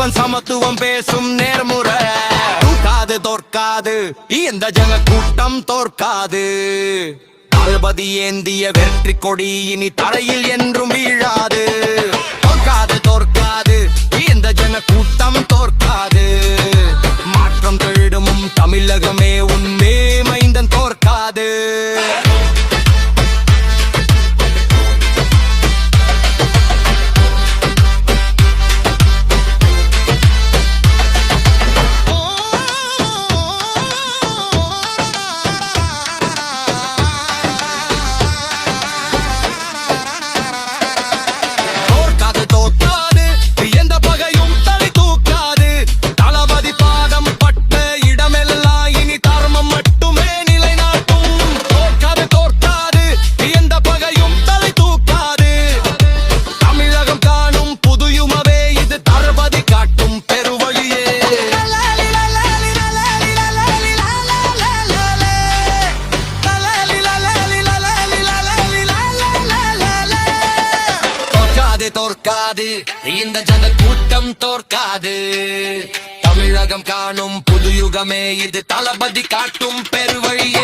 ஐயப்பன் சமத்துவம் பேசும் நேர்முறை தூக்காது தோற்காது இந்த ஜன கூட்டம் தோற்காது தளபதி ஏந்திய வெற்றி கொடி இனி தரையில் என்றும் வீழாது தோற்காது தோற்காது இந்த ஜன கூட்டம் தோற்காது மாற்றம் தேடும் தமிழகமே உன்மே மைந்தன் தோற்காது தோற்காது இந்த ஜன கூட்டம் தோற்காது தமிழகம் காணும் புது யுகமே இது தளபதி காட்டும் பெருவழியே